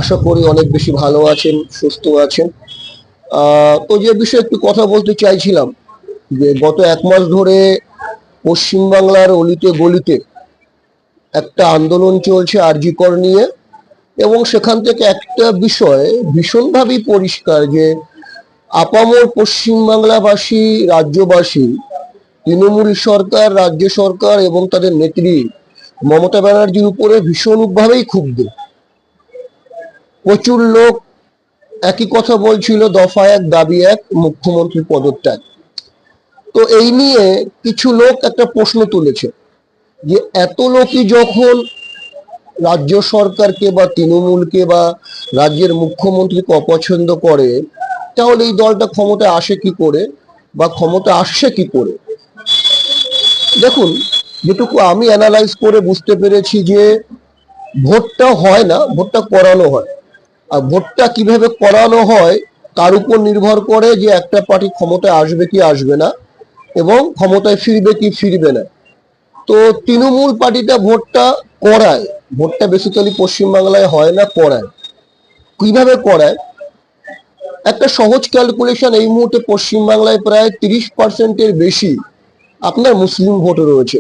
আশা করি অনেক বেশি ভালো আছেন, সুস্থ আছেন। তো যে বিষয়ে একটু কথা বলতে চাইছিলাম, যে গত 1 মাস ধরে পশ্চিমবাংলার অলিতে গলিতে একটা আন্দোলন চলছে আরজি কর নিয়ে। এবং সেখান থেকে একটা বিষয় ভীষণভাবেই পরিষ্কার যে আপামর পশ্চিমবাংলাবাসী, রাজ্যবাসী তৃণমূল সরকার, রাজ্য সরকার এবং তাদের নেত্রী মমতা ব্যানার্জির উপরে ভীষণভাবেই ক্ষুব্ধ। প্রচুর লোক একই কথা বলছিল, দফা এক দাবি এক, মুখ্যমন্ত্রী পদত্যাগ। তো এই নিয়ে কিছু লোক একটা প্রশ্ন তুলেছে যে এত লোকই যখন রাজ্য সরকারকে বা তৃণমূলকে বা রাজ্যের মুখ্যমন্ত্রীকে অপছন্দ করে, তাহলে এই দলটা ক্ষমতায় আসে কি করে বা ক্ষমতা আসছে কি করে। দেখুন, যেটুকু আমি অ্যানালাইজ করে বুঝতে পেরেছি যে ভোটটা হয় না, ভোটটা করানো হয়। আর ভোটটা কিভাবে করানো হয় তার উপর নির্ভর করে যে একটা পার্টি ক্ষমতায় আসবে কি আসবে না এবং ক্ষমতায় ফিরবে কি ফিরবে না। তো তৃণমূল পার্টিটা ভোটটা করায়, ভোটটা বেসিক্যালি পশ্চিমবাংলায় হয় না, করায়। কিভাবে করায়? একটা সহজ ক্যালকুলেশন, এই মুহূর্তে পশ্চিমবাংলায় প্রায় 30%-এর বেশি আপনার মুসলিম ভোট রয়েছে।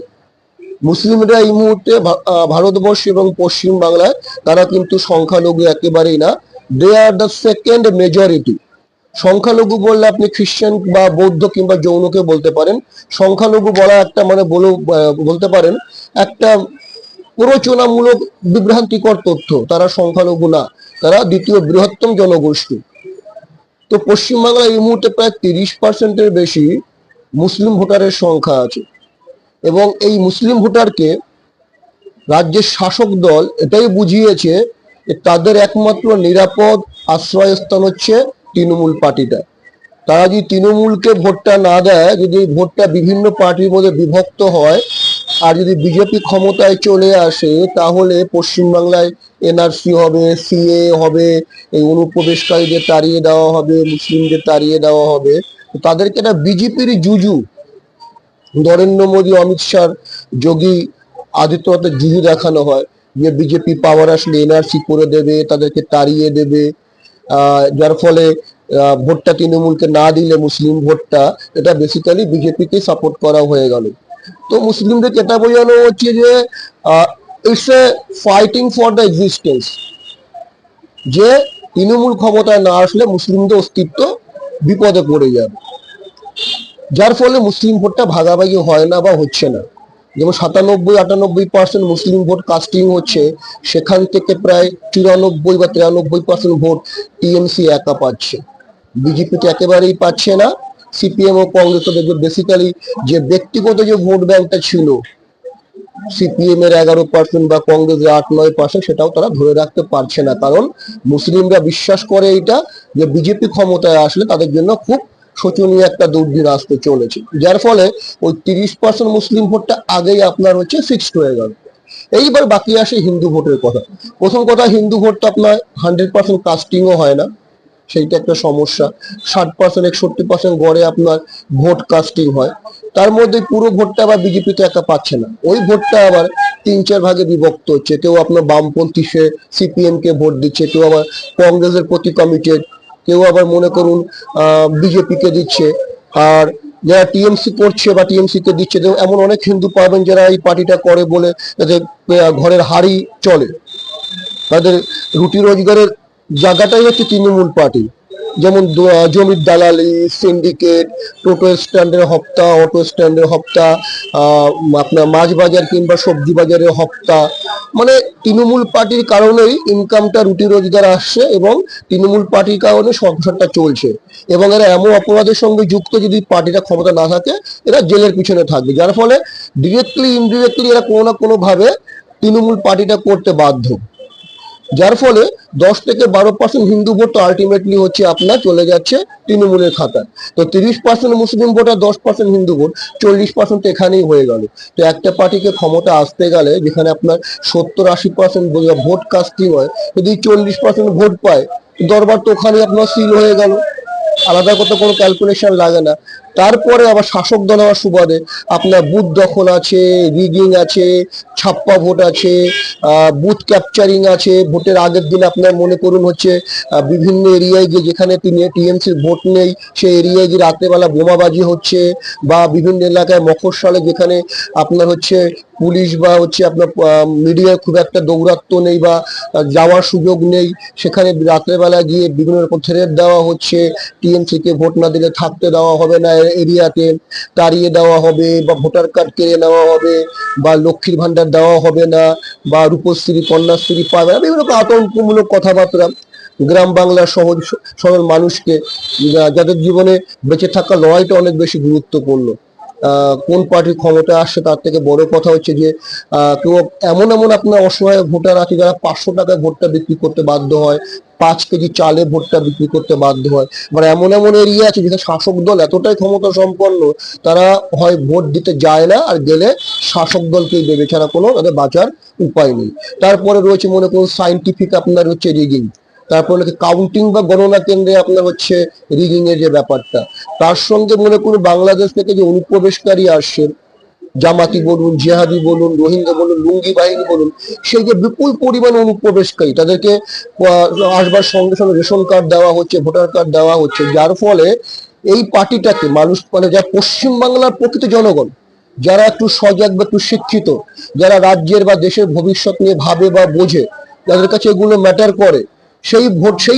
মুসলিমরা এই মুহূর্তে ভারতবর্ষ এবং পশ্চিম বাংলায় তারা কিন্তু সংখ্যালঘু একেবারেই না, দে আর দ্য সেকেন্ড মেজরিটি। সংখ্যালঘু বললে আপনি খ্রিস্টান বা বৌদ্ধ কিংবা জৈনকে বলতে পারেন। সংখ্যালঘু বলা একটা মানে বলতে পারেন একটা প্ররোচনামূলক বিভ্রান্তিকর তথ্য। তারা সংখ্যালঘু না, তারা দ্বিতীয় বৃহত্তম জনগোষ্ঠী। তো পশ্চিমবাংলায় এই মুহূর্তে প্রায় 30%-এর বেশি মুসলিম ভোটারের সংখ্যা আছে। এবং এই মুসলিম ভোটারকে রাজ্যের শাসক দল এটাই বুঝিয়েছে যে তাদের একমাত্র নিরাপদ আশ্রয়স্থান হচ্ছে তৃণমূল পার্টিটা। তারা যদি তৃণমূলকে ভোটটা না দেয়, যদি ভোটটা বিভিন্ন পার্টির মধ্যে বিভক্ত হয়, আর যদি বিজেপি ক্ষমতায় চলে আসে, তাহলে পশ্চিমবাংলায় এনআরসি হবে, সিএ হবে, এই অনুপ্রবেশকারীদের তাড়িয়ে দেওয়া হবে, মুসলিমদের তাড়িয়ে দেওয়া হবে। তাদেরকে একটা বিজেপির জুজু, নরেন্দ্র মোদী, অমিত শাহ, যোগী আদিত্যনাথের জুজু দেখানো হয় যে বিজেপি পাওয়ার আসলে এনআরসি করে দেবে, তাদেরকে তাড়িয়ে দেবে। যার ফলে ভোটটা তৃণমূলকে না দিলে মুসলিম ভোটটা, এটা বেসিক্যালি বিজেপিকে সাপোর্ট করা হয়ে গেল। তো মুসলিমদের এটা বোঝানো হচ্ছে যে it's a fighting for the existence, যে তৃণমূল ক্ষমতায় না আসলে মুসলিমদের অস্তিত্ব বিপদে পড়ে যাবে। যার ফলে মুসলিম ভোটটা ভাগাভাগি হয় না বা হচ্ছে না। যেমন 97-98% মুসলিম ভোট কাস্টিং হচ্ছে, সেখান থেকে প্রায় 94 বা 93% ভোট টিএমসি একা পাচ্ছে, বিজেপি তো একেবারেই পাচ্ছে না। সিপিএম ও কংগ্রেস বেসিক্যালি যে ব্যক্তিগত যে ভোট ব্যাংকটা ছিল, সিপিএম এর 11% বা কংগ্রেসের 8-9%, সেটাও তারা ধরে রাখতে পারছে না। কারণ মুসলিমরা বিশ্বাস করে এটা যে বিজেপি ক্ষমতায় আসলে তাদের জন্য খুব শোচনীয় একটা দুর্দিন আসতে চলেছে। যার ফলে ওই 30% মুসলিম ভোটটা আগেই আপনার হচ্ছে ফিক্সড হয়ে গেল। এইবার বাকি আসে হিন্দু ভোটের কথা। প্রথম কথা, হিন্দু ভোটটা আপনার 100% কাস্টিংও হয় না, সেইটা একটা সমস্যা। 60%-61% গড়ে আপনার ভোট কাস্টিং হয়। তার মধ্যে পুরো ভোটটা আবার বিজেপি তো একা পাচ্ছে না, ওই ভোটটা আবার 3-4 ভাগে বিভক্ত হচ্ছে। কেউ আপনার বামপন্থী, সে সিপিএম কে ভোট দিচ্ছে, কেউ আবার কংগ্রেসের প্রতি কমিটেড, কেউ আবার মনে করুন বিজেপি কে দিচ্ছে। আর যারা টিএমসি করছে বা টিএমসি কে দিচ্ছে, এমন অনেক হিন্দু পাবেন যারা এই পার্টিটা করে বলে তাদের ঘরের হাড়ি চলে, তাদের রুটি রোজগারের জায়গাটাই হচ্ছে তৃণমূল পার্টি। যেমন জমির দালালি, সিন্ডিকেট, টোটো স্ট্যান্ডের হপ্তা, অটো স্ট্যান্ডের হপ্তা, আপনার মাছ বাজার কিংবা সবজি বাজারের হপ্তা। মানে তৃণমূল পার্টির কারণেই ইনকামটা, রুটি রোজগার আসছে এবং তৃণমূল পার্টির কারণে সংসারটা চলছে। এবং এরা এমন অপরাধের সঙ্গে যুক্ত, যদি পার্টিটা ক্ষমতা না থাকে এরা জেলের পিছনে থাকবে। যার ফলে ডিরেক্টলি ইনডিরেক্টলি এরা কোনো না কোনো ভাবে তৃণমূল পার্টিটা করতে বাধ্য। যার ফলে 10-12% হিন্দু ভোট আলটিমেটলি হচ্ছে আপনার চলে যাচ্ছে তৃণমূলের খাতায়। তো 30% মুসলিম ভোট আর 10% হিন্দু ভোট, 40% এখানেই হয়ে গেল। তো একটা পার্টিকে ক্ষমতা আসতে গেলে, যেখানে আপনার 70-80% ভোট কাস্টিং হয়, যদি 40% ভোট পায়, দরবার তো ওখানে আপনার সিল হয়ে গেল। আলাদা করতে কোনো ক্যালকুলেশন লাগে না। তারপরে আবার শাসক দল হওয়ার সুবাদে আপনার বুথ দখল আছে, রিগিং আছে, ছাপ্পা ভোট আছে, বুথ ক্যাপচারিং আছে। ভোটের আগের দিন আপনার মনে করুন হচ্ছে বিভিন্ন এরিয়ায় গিয়ে যেখানে টিএমসির ভোট নেই সেই এরিয়ায় গিয়ে রাত্রেবেলা বোমাবাজি হচ্ছে, বা বিভিন্ন এলাকায় মফস্বলে যেখানে আপনার হচ্ছে পুলিশ বা হচ্ছে আপনার মিডিয়ার খুব একটা দৌরাত্ম্য নেই বা যাওয়ার সুযোগ নেই, সেখানে রাত্রেবেলা গিয়ে বিভিন্ন রকম থ্রেট দেওয়া হচ্ছে, টিএমসি কে ভোট না দিলে থাকতে দেওয়া হবে না এরিয়াতে, তাড়িয়ে দেওয়া হবে, বা ভোটার কার্ড কেড়ে নেওয়া হবে, বা লক্ষ্মীর ভান্ডার দেওয়া হবে না, বা রূপশ্রী কন্যাশ্রী পাবে না, বিভিন্ন রকম আতঙ্কমূলক কথাবার্তা গ্রাম বাংলার সহজ সরল মানুষকে, যাদের জীবনে বেঁচে থাকা লড়াইটা অনেক বেশি গুরুত্বপূর্ণ। কোন পার্টির ক্ষমতা আসছে তার থেকে বড় কথা হচ্ছে যে কেউ এমন এমন আপনার অসহায় ভোটার আছে যারা 500 টাকায় ভোটটা বিক্রি করতে বাধ্য হয়, 5 কেজি চালে ভোটটা বিক্রি করতে বাধ্য হয়। মানে এমন এমন এরিয়া আছে যেখানে শাসক দল এতটাই ক্ষমতা সম্পন্ন, তারা হয় ভোট দিতে যায় না, আর গেলে শাসক দলকেই দেবে, ছাড়া কোনো তাদের বাঁচার উপায় নেই। তারপরে রয়েছে মনে করুন সাইন্টিফিক আপনার হচ্ছে রিগিং, তারপর কাউন্টিং বা গণনা কেন্দ্রে আপনার হচ্ছে রিগিং এর যে ব্যাপারটা, তার সঙ্গে মনে করুন বাংলাদেশ থেকে যে অনুপ্রবেশকারী আসছে, জামাতি বলুন, জিহাদি বলুন, রোহিঙ্গা বলুন, লুঙ্গি বাহিনী বলুন, সেই যে বিপুল পরিমাণ অনুপ্রবেশকারী, তাদেরকে আসবার সঙ্গে সঙ্গে রেশন কার্ড দেওয়া হচ্ছে, ভোটার কার্ড দেওয়া হচ্ছে, যার ফলে এই পার্টিটাকে মানুষ মানে যা পশ্চিম বাংলার প্রকৃত জনগণ, যারা একটু সজাগ বা একটু শিক্ষিত, যারা রাজ্যের বা দেশের ভবিষ্যৎ নিয়ে ভাবে বা বোঝে, যাদের কাছে এগুলো ম্যাটার করে, সেই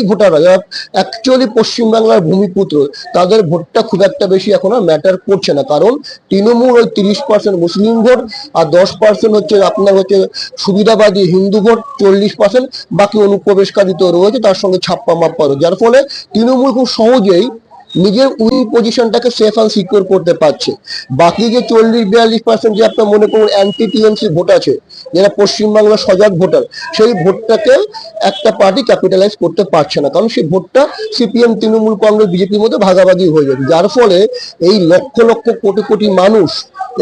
ভোটাররা যারা অ্যাকচুয়ালি পশ্চিমবাংলার ভূমিপুত্র, তাদের ভোটটা খুব একটা বেশি এখন আর ম্যাটার করছে না। কারণ তৃণমূল ওই 30% মুসলিম ভোট আর 10% হচ্ছে আপনার হচ্ছে সুবিধাবাদী হিন্দু ভোট, 40% বাকি অনুপ্রবেশকারী তো রয়েছে, তার সঙ্গে ছাপ্পা মাপ্পা রয়েছে, যার ফলে তৃণমূল খুব সহজেই নিজের উইন পজিশনটাকে সেফ অ্যান্ড সিকিউর করতে পারছে। বাকি যে 40-42% যে আপনার মনে করুন অ্যান্টি টিএমসি ভোট আছে, যারা পশ্চিমবাংলার সজাগ ভোটার, সেই ভোটটাকে একটা পার্টি ক্যাপিটালাইজ করতে পারছে না, কারণ সেই ভোটটা সিপিএম, তৃণমূল, কংগ্রেস, বিজেপির মধ্যে ভাগাভাগি হয়ে যাবে, যার ফলে এই লক্ষ লক্ষ কোটি কোটি মানুষ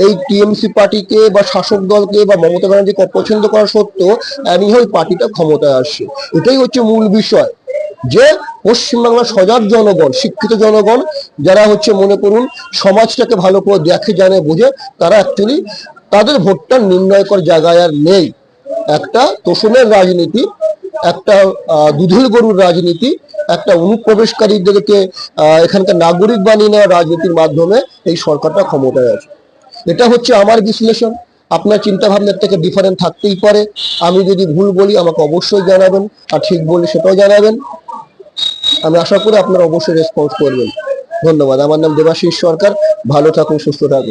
এই টিএমসি পার্টিকে বা শাসক দলকে বা মমতা ব্যানার্জিকে অপছন্দ করা সত্ত্বেও ওই পার্টিটা ক্ষমতায় আসছে। এটাই হচ্ছে মূল বিষয়, যে পশ্চিমবাংলার সজাগ জনগণ, শিক্ষিত জনগণ, যারা হচ্ছে মনে করুন সমাজটাকে ভালো করে দেখে জানে বোঝে, তারা অ্যাকচুয়ালি তাদের ভোটটা নির্ণয় করার জায়গায় আর নেই। একটা তোষণের রাজনীতি, একটা দুধেল গরুর রাজনীতি, একটা অনুপ্রবেশকারীদেরকে এখানকার নাগরিক বানিয়ে নেওয়ার রাজনীতির মাধ্যমে এই সরকারটা ক্ষমতায় আছে। এটা হচ্ছে আমার বিশ্লেষণ। আপনার চিন্তা ভাবনার থেকে ডিফারেন্ট থাকতেই পারে। আমি যদি ভুল বলি আমাকে অবশ্যই জানাবেন, আর ঠিক বলি সেটাও জানাবেন। আমি আশা করি আপনারা অবশ্যই রেসপন্স করবেন। ধন্যবাদ। আমার নাম দেবাশিস সরকার। ভালো থাকুন, সুস্থ থাকুন।